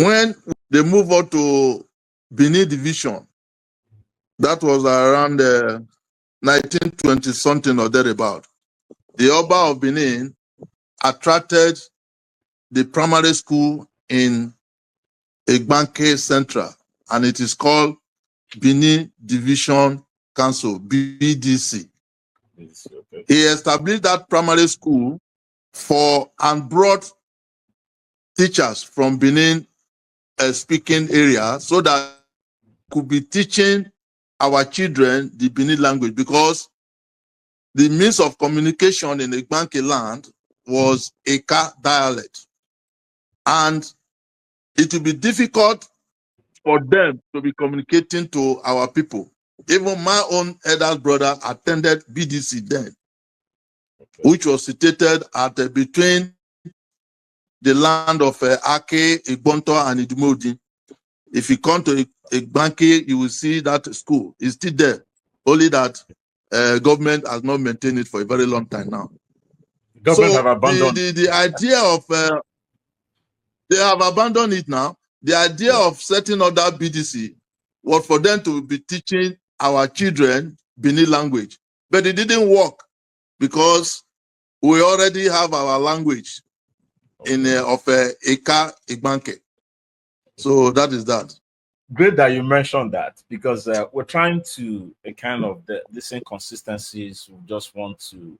When they moved on to Benin division, that was around 1920 something or thereabout. The Oba of Benin attracted the primary school in Igbanke Central, and it is called Benin Division Council, BDC. Okay. He established that primary school and brought teachers from Benin speaking area so that could be teaching our children the Benin language, because the means of communication in Igbanke land was Eka dialect. And it will be difficult for them to be communicating to our people. Even my own elder brother attended BDC then, which was situated at between the land of Ake, Igbonto, and Idumodi. If you come to Igbanke, you will see that school is still there, only that government has not maintained it for a very long time now. Government have abandoned the idea of they have abandoned it now. The idea of setting up that BDC was for them to be teaching our children Benin language, but it didn't work because we already have our language in of Eka Igbanke. So that is that. Great that you mentioned that, because we're trying to kind of these inconsistencies. We just want to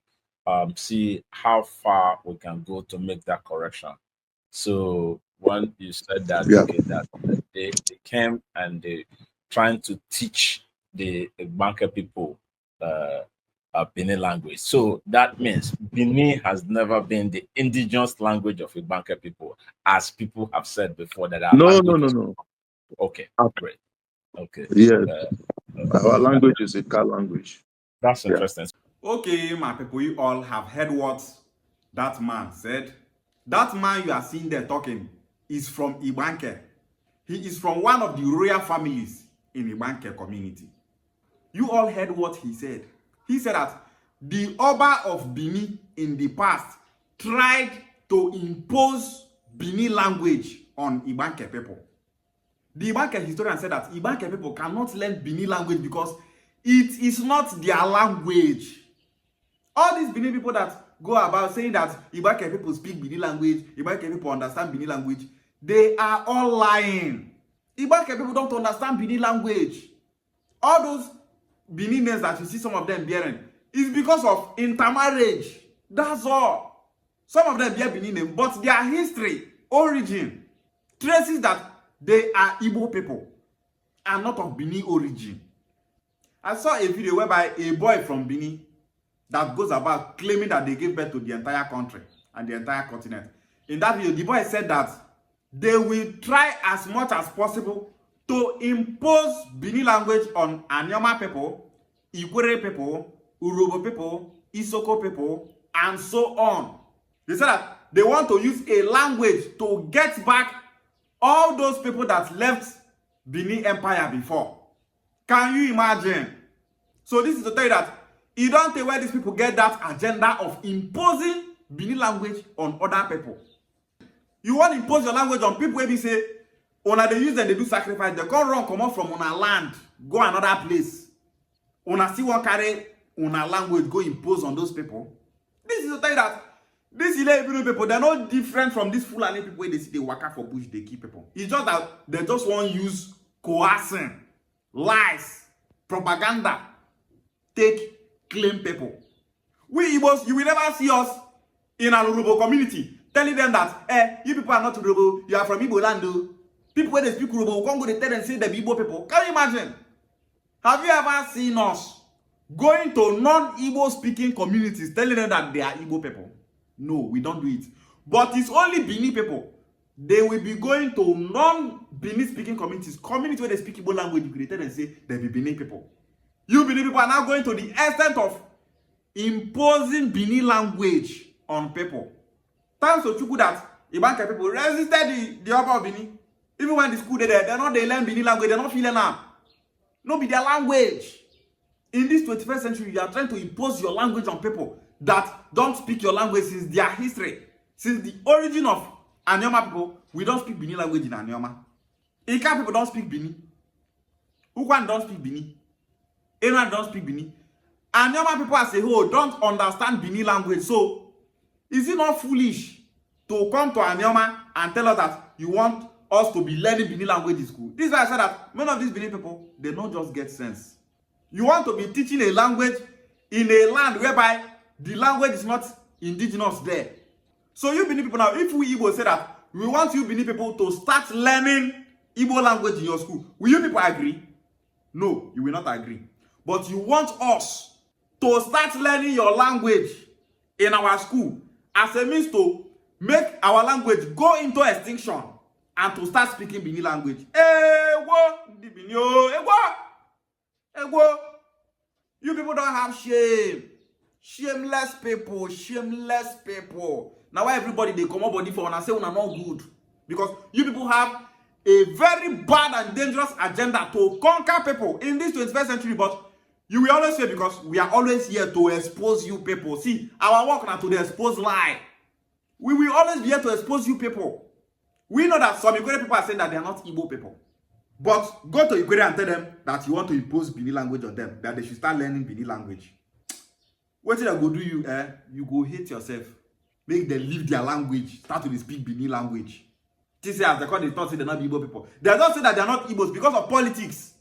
see how far we can go to make that correction. So when you said that, yeah. Okay, that they came and they trying to teach the Igbanke people Benin language. So that means Benin has never been the indigenous language of Igbanke people, as people have said before that our No. Okay, great. Okay. Yes. Our language is a car language. That's interesting. Okay, my people, you all have heard what that man said. That man you are seeing there talking is from Igbanke. He is from one of the royal families in Igbanke community. You all heard what he said. He said that the Oba of Benin in the past tried to impose Benin language on Igbanke people. The Igbanke historian said that Igbanke people cannot learn Benin language because it is not their language. All these Benin people that go about saying that Igbanke people speak Benin language, Igbanke people understand Benin language, they are all lying. Igbanke people don't understand Benin language. All those Benin names that you see some of them bearing is because of intermarriage. That's all. Some of them bear Benin name, but their history, origin, traces that they are Igbo people and not of Benin origin. I saw a video whereby a boy from Benin that goes about claiming that they gave birth to the entire country and the entire continent. In that video, the boy said that they will try as much as possible to impose Benin language on Anyama people, Ikwere people, Urobo people, Isoko people, and so on. They said that they want to use a language to get back all those people that left Benin Empire before. Can you imagine? So this is to tell you that you don't tell where these people get that agenda of imposing Benin language on other people. You want to impose your language on people where they say, una they use them, they do sacrifice, they come run, come out from una land, go another place. Una still want carry una language, go impose on those people. This is to tell you that these Ile people, they're not different from these Fulani people where they see they waka for bush, they keep people. It's just that they just want to use coercion, lies, propaganda, take, claim people. We Igbos, you will never see us in an Urobo community telling them that, you people are not Urobo, you are from Igbo land. People when they speak Urobo, we can't go to tell and say they're Igbo people. Can you imagine? Have you ever seen us going to non-Igbo speaking communities telling them that they are Igbo people? No, we don't do it. But it's only Benin people. They will be going to non-Benin speaking communities where they speak Igbo language, you can tell and say they be Benin people. You Benin people are now going to the extent of imposing Benin language on people. Thanks to Chukwu that Igbanke people resisted the Oba of Benin. Even when the school they learn Benin language, they're not feeling now. No be their language. In this 21st century, you are trying to impose your language on people that don't speak your language since their history, since the origin of Anioma people, we don't speak Bini language in Anioma. Ika people don't speak Bini. Ukwan don't speak Bini. Anyone don't speak Bini. Anioma people as a whole don't understand Bini language. So, is it not foolish to come to Anioma and tell us that you want us to be learning Bini language in school? This is why I said that many of these Bini people, they don't just get sense. You want to be teaching a language in a land whereby the language is not indigenous there. So you Bini people now, if we Igbo say that we want you Bini people to start learning Igbo language in your school, will you people agree? No, you will not agree. But you want us to start learning your language in our school as a means to make our language go into extinction and to start speaking Bini language. You people don't have shame. Shameless people, shameless people. Now why everybody they come up body for and say una not good? Because you people have a very bad and dangerous agenda to conquer people in this 21st century, but you will always say because we are always here to expose you people. See, our work now to the expose lie. We will always be here to expose you people. We know that some Igbo people are saying that they are not Igbo people. But go to Igbo and tell them that you want to impose Bini language on them, that they should start learning Bini language. What did I go do you? You go hate yourself. Make them leave their language, start to speak Bini language. This is as they call it, not say they're not Igbo people. They don't say that they're not Igbos because of politics.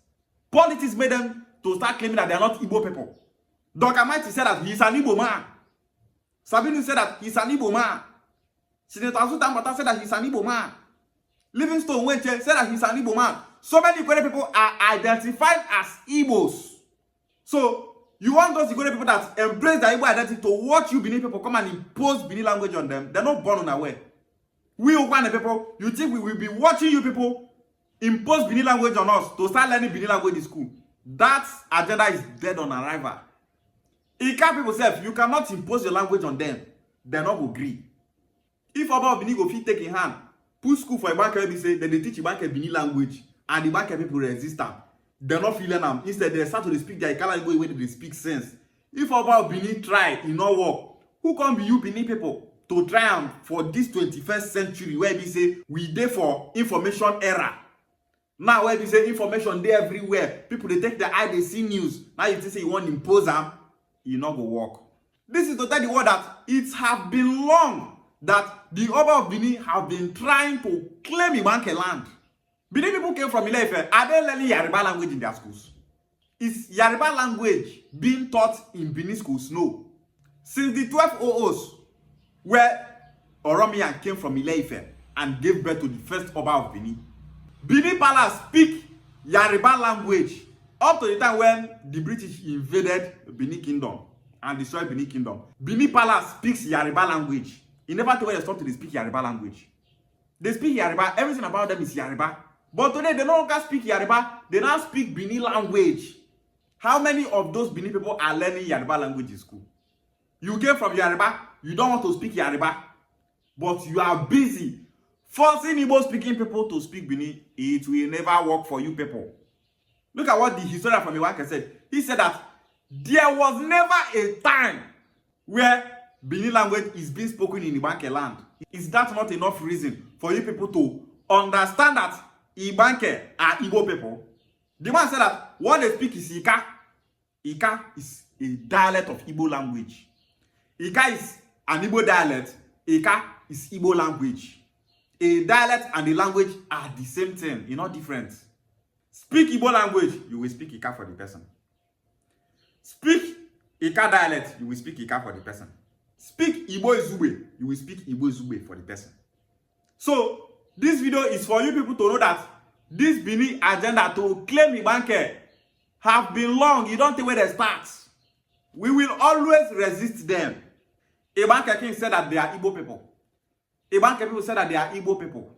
Politics made them to start claiming that they're not Igbo people. Dr. Mighty said that he's an Igbo man. Sabinu said that he's an Igbo man. Senator Azuta Mbata said that he's an Igbo man. Livingstone Wenche said that he's an Igbo man. So many Igbo people are identified as Igbos. So, you want those Igbo people that embrace their Igbo identity to watch you Bini people come and impose Bini language on them. They're not born unaware. We Uganda people, you think we will be watching you people impose Bini language on us to start learning Bini language in school? That agenda is dead on arrival. Ika people say, you cannot impose your language on them. They not agree. If about Bini go fit take in hand, put school for Igbanke, say then they teach Igbanke Bini language, and the Igbanke people resist them. They're not feeling them. Instead, they start to speak their Ika language where they speak sense. If about Bini try, it not work. Who can be you Bini people to triumph for this 21st century where we say we there for information era? Now where we say information there everywhere, people they take their eye, they see news. Now you say you want to impose them, you not go work. This is to tell the world that it have been long that the Oba of Bini have been trying to claim Igbanke land. Bini people came from Ile-Ife. Are they learning Yoruba language in their schools? Is Yoruba language being taught in Bini schools? No. Since the 1200s, where Oromiyan came from Ile-Ife and gave birth to the first Oba of Bini, Bini Palace speak Yoruba language up to the time when the British invaded Bini Kingdom and destroyed Bini Kingdom. Bini Palace speaks Yoruba language. He never told us to speak Yoruba language. They speak Yoruba. Everything about them is Yoruba. But today, they no longer speak Yoruba. They now speak Bini language. How many of those Bini people are learning Yoruba language in school? You came from Yoruba. You don't want to speak Yoruba. But you are busy forcing Igbo speaking people to speak Bini. It will never work for you people. Look at what the historian from Igbanke said. He said that there was never a time where Bini language is being spoken in Igbanke land. Is that not enough reason for you people to understand that Igbanke are Igbo people? The man said that what they speak is Ika. Ika is a dialect of Igbo language. Ika is an Igbo dialect. Ika is Igbo language. A dialect and a language are the same thing. You're not different. Speak Igbo language, you will speak Ika for the person. Speak Ika dialect, you will speak Ika for the person. Speak Igbo Izugbe, you will speak Igbo Izugbe for the person. So, this video is for you people to know that this Bini agenda to claim Igbanke have been long. You don't think where they start. We will always resist them. Igbanke King said that they are Igbo people. Igbanke people said that they are Igbo people.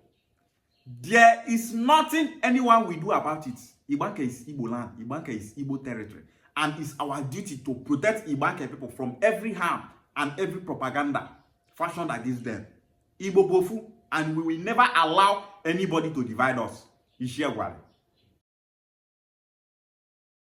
There is nothing anyone will do about it. Igbanke is Igbo land. Igbanke is Igbo territory. And it's our duty to protect Igbanke people from every harm and every propaganda fashioned against them. Igbo Bofu, and we will never allow anybody to divide us. Ishiagwale.